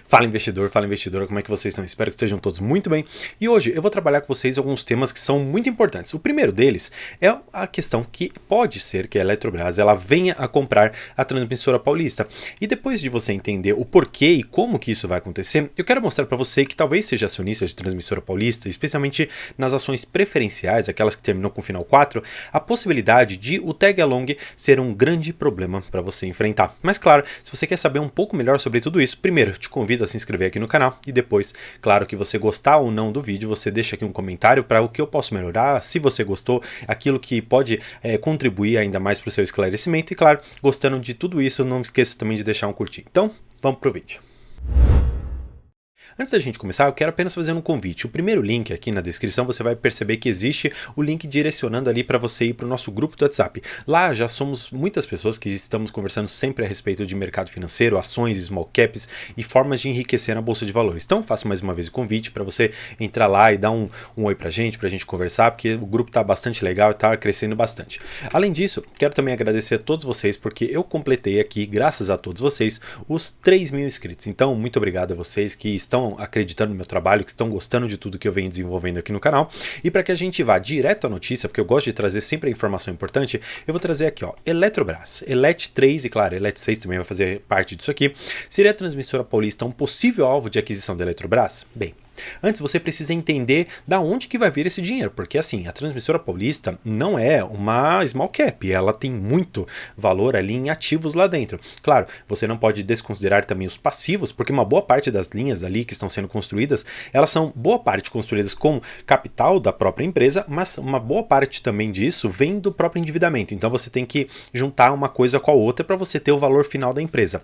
Fala investidora, como é que vocês estão? Espero que estejam todos muito bem. E hoje eu vou trabalhar com vocês alguns temas que são muito importantes. O primeiro deles é a questão que pode ser que a Eletrobras ela venha a comprar a Transmissora Paulista. E depois de você entender o porquê e como que isso vai acontecer, eu quero mostrar para você que talvez seja acionista de Transmissora Paulista, especialmente nas ações preferenciais, aquelas que terminam com final 4, a possibilidade de o tag along ser um grande problema para você enfrentar. Mas claro, se você quer saber um pouco melhor sobre tudo isso, primeiro te convido a se inscrever aqui no canal e depois, claro que você gostar ou não do vídeo, você deixa aqui um comentário para o que eu posso melhorar, se você gostou, aquilo que pode contribuir ainda mais para o seu esclarecimento e claro, gostando de tudo isso, não esqueça também de deixar um curtir. Então, vamos pro vídeo. Antes da gente começar, eu quero apenas fazer um convite. O primeiro link aqui na descrição, você vai perceber que existe o link direcionando ali para você ir para o nosso grupo do WhatsApp. Lá já somos muitas pessoas que estamos conversando sempre a respeito de mercado financeiro, ações, small caps e formas de enriquecer na Bolsa de Valores. Então, faço mais uma vez o convite para você entrar lá e dar um oi para a gente conversar, porque o grupo está bastante legal e está crescendo bastante. Além disso, quero também agradecer a todos vocês, porque eu completei aqui, graças a todos vocês, os 3.000 inscritos. Então, muito obrigado a vocês que estão acreditando no meu trabalho, que estão gostando de tudo que eu venho desenvolvendo aqui no canal. E para que a gente vá direto à notícia, porque eu gosto de trazer sempre a informação importante, eu vou trazer aqui, ó, Eletrobras, Elet 3 e claro, Elet 6 também vai fazer parte disso aqui. Seria a Transmissora Paulista um possível alvo de aquisição da Eletrobras? Bem, antes você precisa entender da onde que vai vir esse dinheiro, porque assim, a Transmissora Paulista não é uma small cap, ela tem muito valor ali em ativos lá dentro. Claro, você não pode desconsiderar também os passivos, porque uma boa parte das linhas ali que estão sendo construídas, elas são boa parte construídas com capital da própria empresa, mas uma boa parte também disso vem do próprio endividamento. Então você tem que juntar uma coisa com a outra para você ter o valor final da empresa.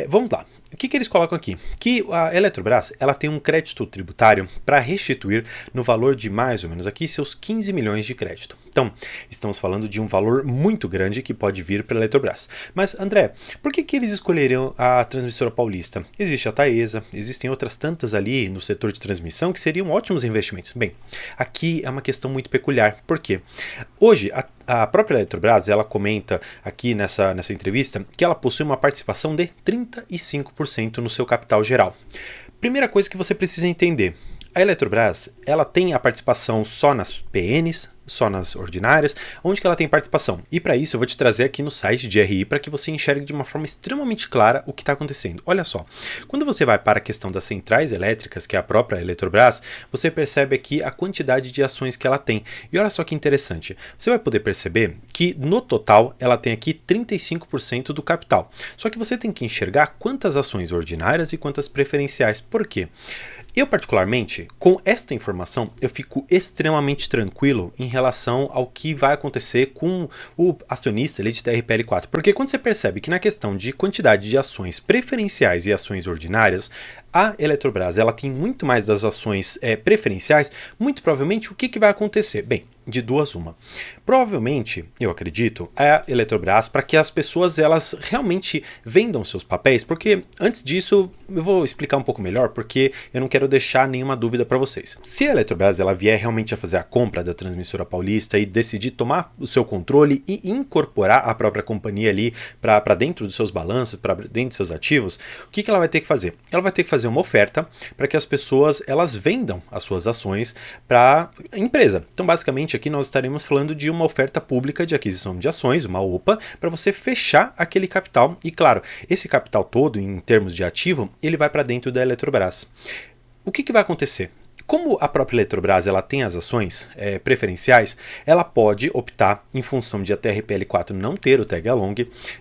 Vamos lá. O que eles colocam aqui? Que a Eletrobras ela tem um crédito tributário para restituir no valor de mais ou menos aqui seus 15 milhões de crédito. Então, estamos falando de um valor muito grande que pode vir para a Eletrobras. Mas, André, por que eles escolheriam a Transmissora Paulista? Existe a Taesa, existem outras tantas ali no setor de transmissão que seriam ótimos investimentos. Bem, aqui é uma questão muito peculiar. Por quê? Hoje, a própria Eletrobras, ela comenta aqui nessa entrevista que ela possui uma participação de 35% no seu capital geral. Primeira coisa que você precisa entender, a Eletrobras, ela tem a participação só nas PNs, só nas ordinárias, onde que ela tem participação. E para isso eu vou te trazer aqui no site de RI para que você enxergue de uma forma extremamente clara o que está acontecendo. Olha só, quando você vai para a questão das centrais elétricas, que é a própria Eletrobras, você percebe aqui a quantidade de ações que ela tem. E olha só que interessante, você vai poder perceber que no total ela tem aqui 35% do capital. Só que você tem que enxergar quantas ações ordinárias e quantas preferenciais. Por quê? Eu particularmente, com esta informação, eu fico extremamente tranquilo em relação ao que vai acontecer com o acionista ali de TRPL4. Porque quando você percebe que na questão de quantidade de ações preferenciais e ações ordinárias, a Eletrobras ela tem muito mais das ações preferenciais, muito provavelmente o que vai acontecer? Bem, de duas uma. Provavelmente, eu acredito, a Eletrobras para que as pessoas elas realmente vendam seus papéis, porque antes disso eu vou explicar um pouco melhor, porque eu não quero deixar nenhuma dúvida para vocês. Se a Eletrobras ela vier realmente a fazer a compra da Transmissora Paulista e decidir tomar o seu controle e incorporar a própria companhia ali para dentro dos seus balanços, para dentro dos seus ativos, o que ela vai ter que fazer? Ela vai ter que fazer uma oferta para que as pessoas elas vendam as suas ações para a empresa. Então, basicamente, aqui nós estaremos falando de uma oferta pública de aquisição de ações, uma OPA, para você fechar aquele capital. E claro, esse capital todo, em termos de ativo, ele vai para dentro da Eletrobras. O que vai acontecer? Como a própria Eletrobras ela tem as ações preferenciais, ela pode optar, em função de a TRPL4 não ter o tag along,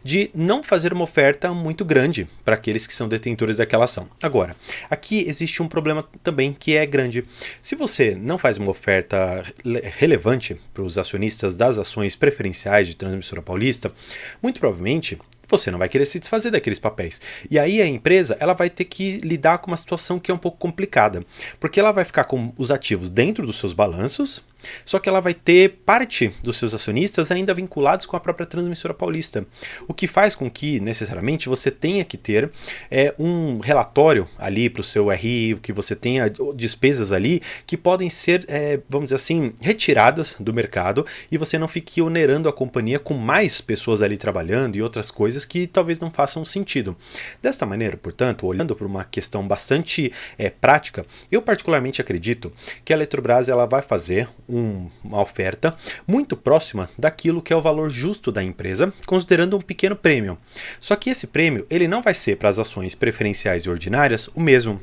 de não fazer uma oferta muito grande para aqueles que são detentores daquela ação. Agora, aqui existe um problema também que é grande. Se você não faz uma oferta relevante para os acionistas das ações preferenciais de Transmissora Paulista, muito provavelmente você não vai querer se desfazer daqueles papéis. E aí a empresa ela vai ter que lidar com uma situação que é um pouco complicada, porque ela vai ficar com os ativos dentro dos seus balanços Só que ela vai ter parte dos seus acionistas ainda vinculados com a própria Transmissora Paulista, o que faz com que, necessariamente, você tenha que ter um relatório ali para o seu RI, que você tenha despesas ali que podem ser, vamos dizer assim, retiradas do mercado e você não fique onerando a companhia com mais pessoas ali trabalhando e outras coisas que talvez não façam sentido. Desta maneira, portanto, olhando para uma questão bastante prática, eu particularmente acredito que a Eletrobras ela vai fazer uma oferta muito próxima daquilo que é o valor justo da empresa, considerando um pequeno prêmio. Só que esse prêmio ele não vai ser para as ações preferenciais e ordinárias o mesmo.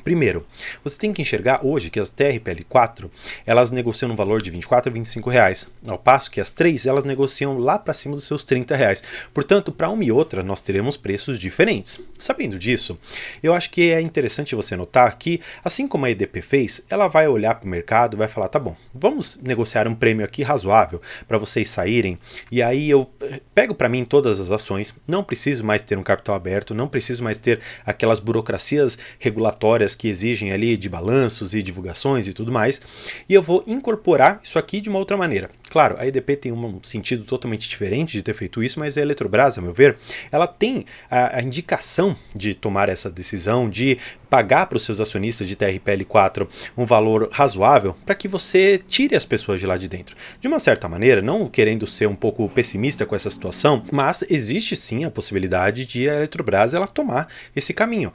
Primeiro, você tem que enxergar hoje que as TRPL4 elas negociam no valor de R$24 a R$25, ao passo que as 3 elas negociam lá para cima dos seus R$30. Portanto, para uma e outra nós teremos preços diferentes. Sabendo disso, eu acho que é interessante você notar que, assim como a EDP fez, ela vai olhar para o mercado e vai falar, tá bom, vamos negociar um prêmio aqui razoável para vocês saírem, e aí eu pego para mim todas as ações, não preciso mais ter um capital aberto, não preciso mais ter aquelas burocracias regulatórias que exigem ali de balanços e divulgações e tudo mais, e eu vou incorporar isso aqui de uma outra maneira. Claro, a EDP tem um sentido totalmente diferente de ter feito isso, mas a Eletrobras, a meu ver, ela tem a indicação de tomar essa decisão, de pagar para os seus acionistas de TRPL4 um valor razoável para que você tire as pessoas de lá de dentro. De uma certa maneira, não querendo ser um pouco pessimista com essa situação, mas existe sim a possibilidade de a Eletrobras ela tomar esse caminho.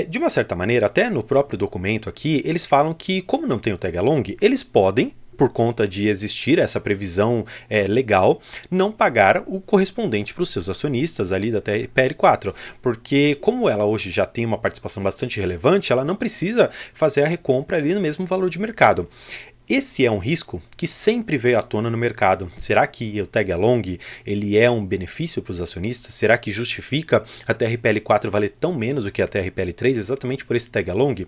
De uma certa maneira, até no próprio documento aqui, eles falam que, como não tem o tag-along, eles podem, por conta de existir essa previsão legal, não pagar o correspondente para os seus acionistas ali da TRPL4, porque como ela hoje já tem uma participação bastante relevante, ela não precisa fazer a recompra ali no mesmo valor de mercado. Esse é um risco que sempre veio à tona no mercado. Será que o tag-along ele é um benefício para os acionistas? Será que justifica a TRPL4 valer tão menos do que a TRPL3 exatamente por esse tag-along?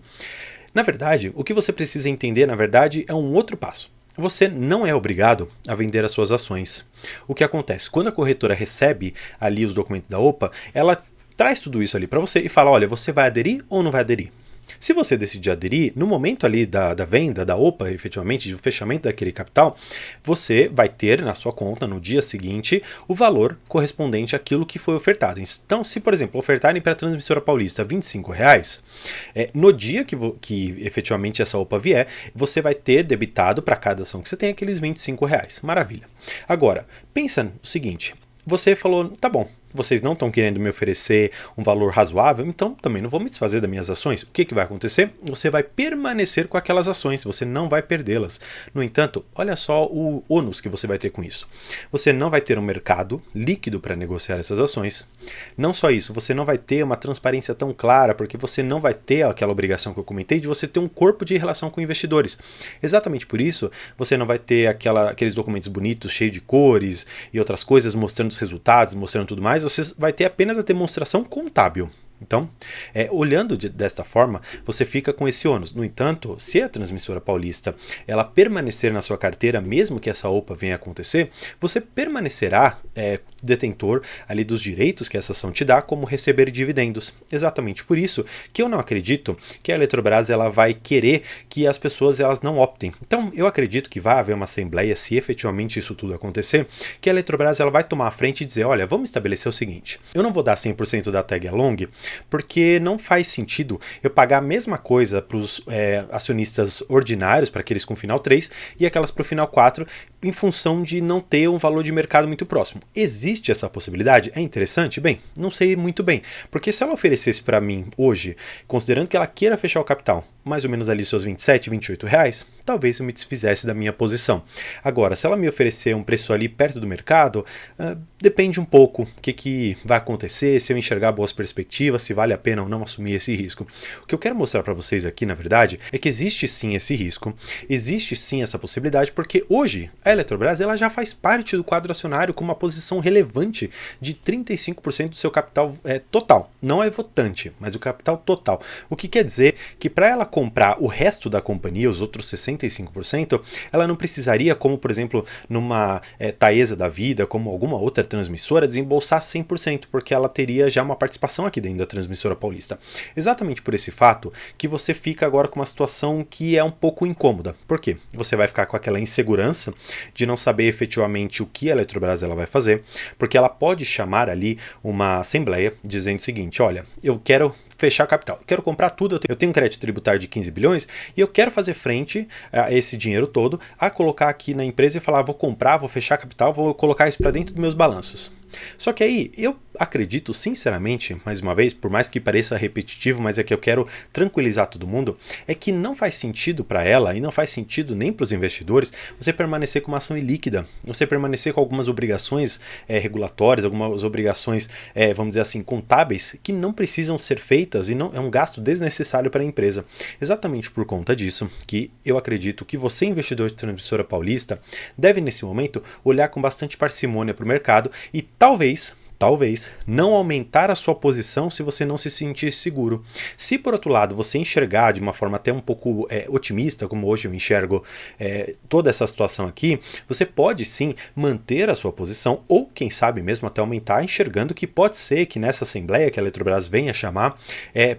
Na verdade, o que você precisa entender, na verdade, é um outro passo. Você não é obrigado a vender as suas ações. O que acontece? Quando a corretora recebe ali os documentos da OPA, ela traz tudo isso ali para você e fala, olha, você vai aderir ou não vai aderir? Se você decidir aderir, no momento ali da venda, da OPA, efetivamente, do fechamento daquele capital, você vai ter na sua conta, no dia seguinte, o valor correspondente àquilo que foi ofertado. Então, se, por exemplo, ofertarem para a Transmissora Paulista R$25, no dia que efetivamente essa OPA vier, você vai ter debitado para cada ação que você tem aqueles R$25. Maravilha. Agora, pensa no seguinte, você falou, tá bom, vocês não estão querendo me oferecer um valor razoável, então também não vou me desfazer das minhas ações. O que vai acontecer? Você vai permanecer com aquelas ações, você não vai perdê-las. No entanto, olha só o ônus que você vai ter com isso. Você não vai ter um mercado líquido para negociar essas ações. Não só isso, você não vai ter uma transparência tão clara, porque você não vai ter aquela obrigação que eu comentei de você ter um corpo de relação com investidores. Exatamente por isso, você não vai ter aqueles documentos bonitos, cheios de cores e outras coisas, mostrando os resultados, mostrando tudo mais. Você vai ter apenas a demonstração contábil. Então, olhando desta forma, você fica com esse ônus. No entanto, se a Transmissora Paulista ela permanecer na sua carteira, mesmo que essa OPA venha a acontecer, você permanecerá detentor ali dos direitos que essa ação te dá, como receber dividendos. Exatamente por isso que eu não acredito que a Eletrobras ela vai querer que as pessoas elas não optem. Então, eu acredito que vai haver uma assembleia, se efetivamente isso tudo acontecer, que a Eletrobras ela vai tomar a frente e dizer, olha, vamos estabelecer o seguinte, eu não vou dar 100% da tag along, porque não faz sentido eu pagar a mesma coisa para os acionistas ordinários, para aqueles com final 3, e aquelas para o final 4, em função de não ter um valor de mercado muito próximo. Existe essa possibilidade? É interessante? Bem, não sei muito bem, porque se ela oferecesse para mim hoje, considerando que ela queira fechar o capital, mais ou menos ali seus 27, 28 reais, talvez eu me desfizesse da minha posição. Agora, se ela me oferecer um preço ali perto do mercado, depende um pouco o que vai acontecer, se eu enxergar boas perspectivas, se vale a pena ou não assumir esse risco. O que eu quero mostrar para vocês aqui, na verdade, é que existe sim esse risco, existe sim essa possibilidade, porque hoje a Eletrobras ela já faz parte do quadro acionário com uma posição relevante de 35% do seu capital total. Não é votante, mas o capital total. O que quer dizer que para ela comprar o resto da companhia, os outros 65%, ela não precisaria, como por exemplo numa Taesa da vida, como alguma outra transmissora, desembolsar 100%, porque ela teria já uma participação aqui dentro da transmissora paulista. Exatamente por esse fato que você fica agora com uma situação que é um pouco incômoda. Por quê? Você vai ficar com aquela insegurança de não saber efetivamente o que a Eletrobras ela vai fazer, porque ela pode chamar ali uma assembleia dizendo o seguinte: olha, eu quero fechar capital, quero comprar tudo, eu tenho um crédito tributário de 15 bilhões e eu quero fazer frente a esse dinheiro todo, a colocar aqui na empresa e falar, vou comprar, vou fechar capital, vou colocar isso para dentro dos meus balanços. Só que aí, eu acredito sinceramente, mais uma vez, por mais que pareça repetitivo, mas é que eu quero tranquilizar todo mundo, é que não faz sentido para ela e não faz sentido nem para os investidores você permanecer com uma ação ilíquida, você permanecer com algumas obrigações regulatórias, algumas obrigações, vamos dizer assim, contábeis, que não precisam ser feitas e não é um gasto desnecessário para a empresa. Exatamente por conta disso que eu acredito que você, investidor de transmissora paulista, deve nesse momento olhar com bastante parcimônia para o mercado e talvez não aumentar a sua posição se você não se sentir seguro. Se por outro lado você enxergar de uma forma até um pouco otimista, como hoje eu enxergo toda essa situação aqui, você pode sim manter a sua posição ou quem sabe mesmo até aumentar, enxergando que pode ser que nessa assembleia que a Eletrobras venha chamar,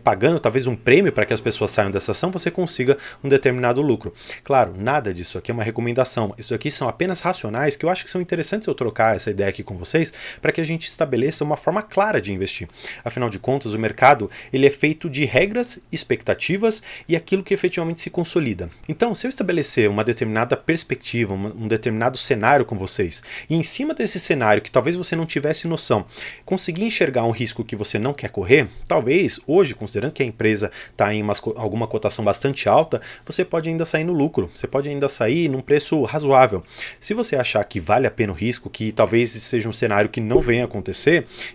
pagando talvez um prêmio para que as pessoas saiam dessa ação, você consiga um determinado lucro. Claro, nada disso aqui é uma recomendação, isso aqui são apenas racionais que eu acho que são interessantes eu trocar essa ideia aqui com vocês para que a gente estabeleça uma forma clara de investir. Afinal de contas, o mercado ele é feito de regras, expectativas e aquilo que efetivamente se consolida. Então, se eu estabelecer uma determinada perspectiva, um determinado cenário com vocês, e em cima desse cenário que talvez você não tivesse noção, conseguir enxergar um risco que você não quer correr, talvez hoje, considerando que a empresa está em alguma cotação bastante alta, você pode ainda sair no lucro, você pode ainda sair num preço razoável. Se você achar que vale a pena o risco, que talvez seja um cenário que não venha a acontecer,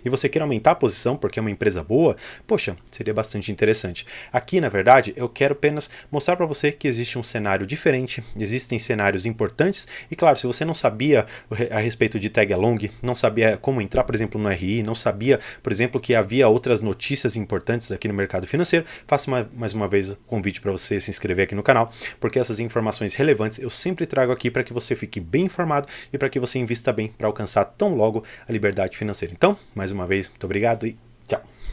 e você quer aumentar a posição porque é uma empresa boa, poxa, seria bastante interessante. Aqui, na verdade, eu quero apenas mostrar para você que existe um cenário diferente, existem cenários importantes, e claro, se você não sabia a respeito de tag along, não sabia como entrar, por exemplo, no RI, não sabia, por exemplo, que havia outras notícias importantes aqui no mercado financeiro, faço mais uma vez o convite para você se inscrever aqui no canal, porque essas informações relevantes eu sempre trago aqui para que você fique bem informado e para que você invista bem para alcançar tão logo a liberdade financeira. Então, mais uma vez, muito obrigado e